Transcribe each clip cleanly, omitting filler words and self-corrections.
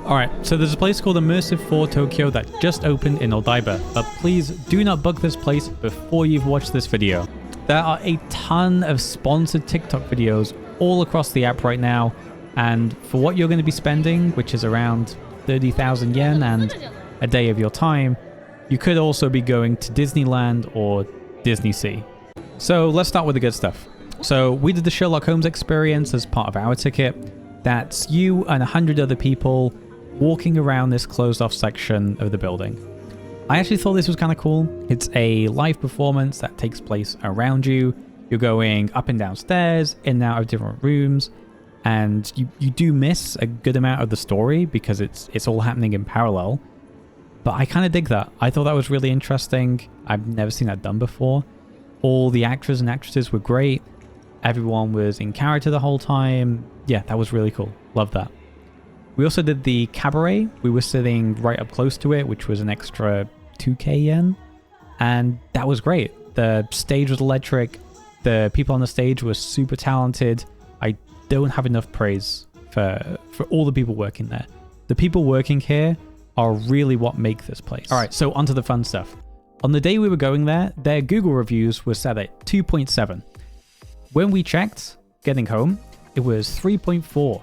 Alright, so there's a place called Immersive for Tokyo that just opened in Odaiba, but please do not book this place before you've watched this video. There are a ton of sponsored TikTok videos all across the app right now, and for what you're going to be spending, which is around 30,000 yen and a day of your time, you could also be going to Disneyland or Disney Sea. So let's start with the good stuff. So we did the Sherlock Holmes experience as part of our ticket. That's you and 100 other people walking around this closed off section of the building. I actually thought this was kind of cool. It's a live performance that takes place around you. You're going up and down stairs, in and out of different rooms, and you do miss a good amount of the story because it's all happening in parallel. But I kind of dig that. I thought that was really interesting. I've never seen that done before. All the actors and actresses were great. Everyone was in character the whole time. Yeah, that was really cool. Love that. We also did the cabaret. We were sitting right up close to it, which was an extra 2k yen. And that was great. The stage was electric. The people on the stage were super talented. I don't have enough praise for all the people working there. The people working here are really what make this place. All right, so onto the fun stuff. On the day we were going there, their Google reviews were set at 2.7. When we checked, getting home, it was 3.4.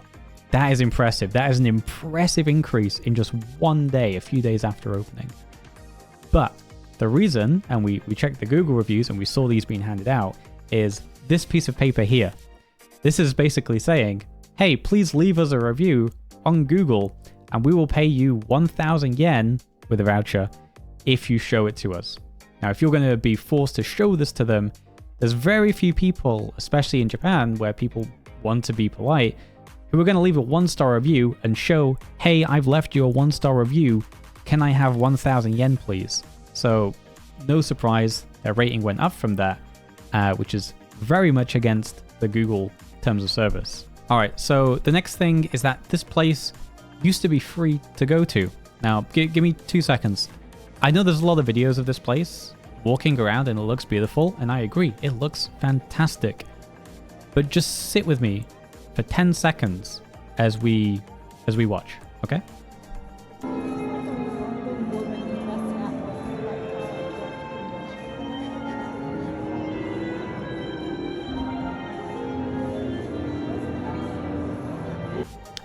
That is impressive. That is an impressive increase in just one day, a few days after opening. But the reason, and we checked the Google reviews and we saw these being handed out, is this piece of paper here. This is basically saying, hey, please leave us a review on Google and we will pay you 1,000 yen with a voucher if you show it to us. Now, if you're going to be forced to show this to them, there's very few people, especially in Japan, where people want to be polite, who are going to leave a 1-star review and show, hey, I've left you a 1-star review. Can I have 1,000 yen, please? So, no surprise, their rating went up from that, which is very much against the Google terms of service. All right, so the next thing is that this place used to be free to go to. Now, give me 2 seconds. I know there's a lot of videos of this place walking around and it looks beautiful, and I agree, it looks fantastic. But just sit with me for 10 seconds as we watch, okay?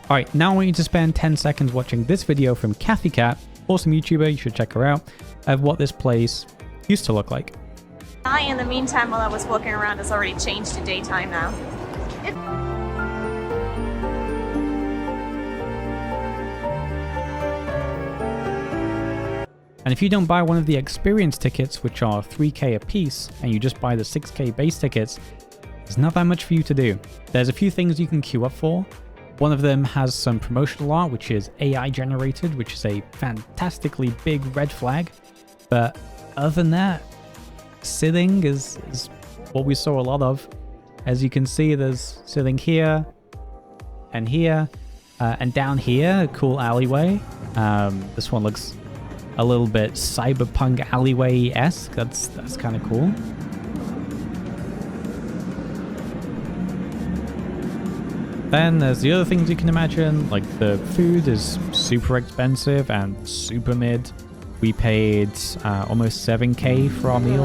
Alright, now I want you to spend 10 seconds watching this video from Kathy Cat, awesome YouTuber, you should check her out, of what this place used to look like. In the meantime, while I was walking around, it's already changed to daytime now. And if you don't buy one of the experience tickets, which are 3k a piece, and you just buy the 6k base tickets, there's not that much for you to do. There's a few things you can queue up for. One of them has some promotional art, which is AI generated, which is a fantastically big red flag. But other than that, sitting is what we saw a lot of. As you can see, there's sitting here, and down here, a cool alleyway. This one looks a little bit cyberpunk alleyway-esque. That's kind of cool. Then there's the other things you can imagine, like the food is super expensive and super mid. We paid almost 7k for our meal.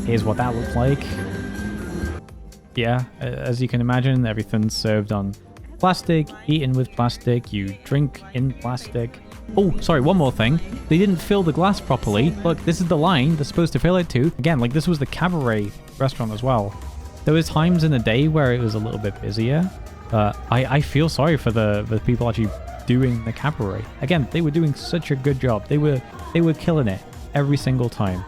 Here's what that looked like. Yeah, as you can imagine, everything's served on plastic, eaten with plastic, you drink in plastic. Oh, sorry, one more thing. They didn't fill the glass properly. Look, this is the line they're supposed to fill it to. Again, like this was the cabaret restaurant as well. There was times in the day where it was a little bit busier. I feel sorry for the people actually doing the cabaret. Again, they were doing such a good job. They were killing it every single time.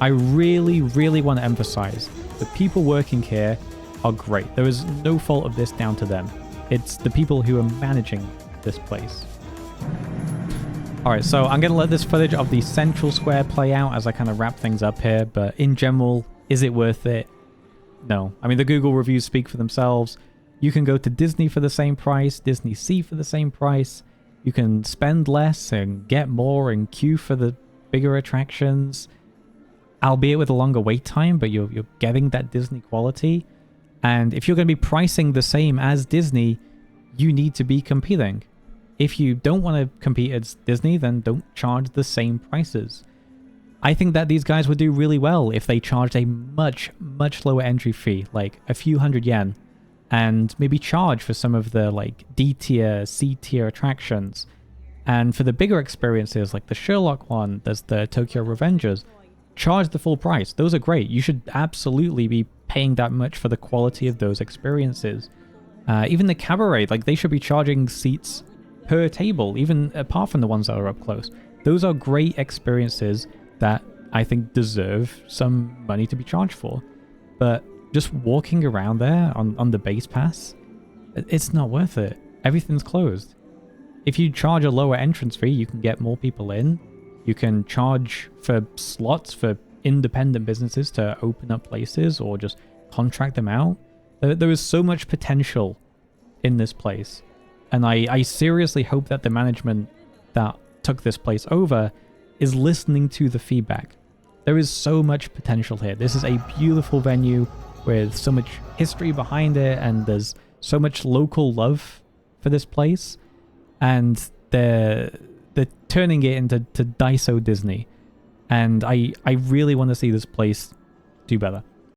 I really, really want to emphasize the people working here are great. There is no fault of this down to them. It's the people who are managing this place. Alright, so I'm going to let this footage of the central square play out as I kind of wrap things up here, but in general, is it worth it? No. I mean, the Google reviews speak for themselves. You can go to Disney for the same price, Disney Sea for the same price. You can spend less and get more and queue for the bigger attractions, albeit with a longer wait time, but you're getting that Disney quality. And if you're going to be pricing the same as Disney, you need to be competing. If you don't want to compete as Disney, then don't charge the same prices. I think that these guys would do really well if they charged a much, much lower entry fee, like a few hundred yen, and maybe charge for some of the like D tier, C tier attractions. And for the bigger experiences, like the Sherlock one, there's the Tokyo Revengers, charge the full price. Those are great. You should absolutely be paying that much for the quality of those experiences. Even the cabaret, like they should be charging seats per table, even apart from the ones that are up close. Those are great experiences that I think deserve some money to be charged for. But just walking around there on the base pass, it's not worth it. Everything's closed. If you charge a lower entrance fee, you can get more people in. You can charge for slots for independent businesses to open up places or just contract them out. There is so much potential in this place. And I seriously hope that the management that took this place over is listening to the feedback. There is so much potential here. This is a beautiful venue with so much history behind it, and there's so much local love for this place. And they're turning it into Daiso Disney. And I really want to see this place do better.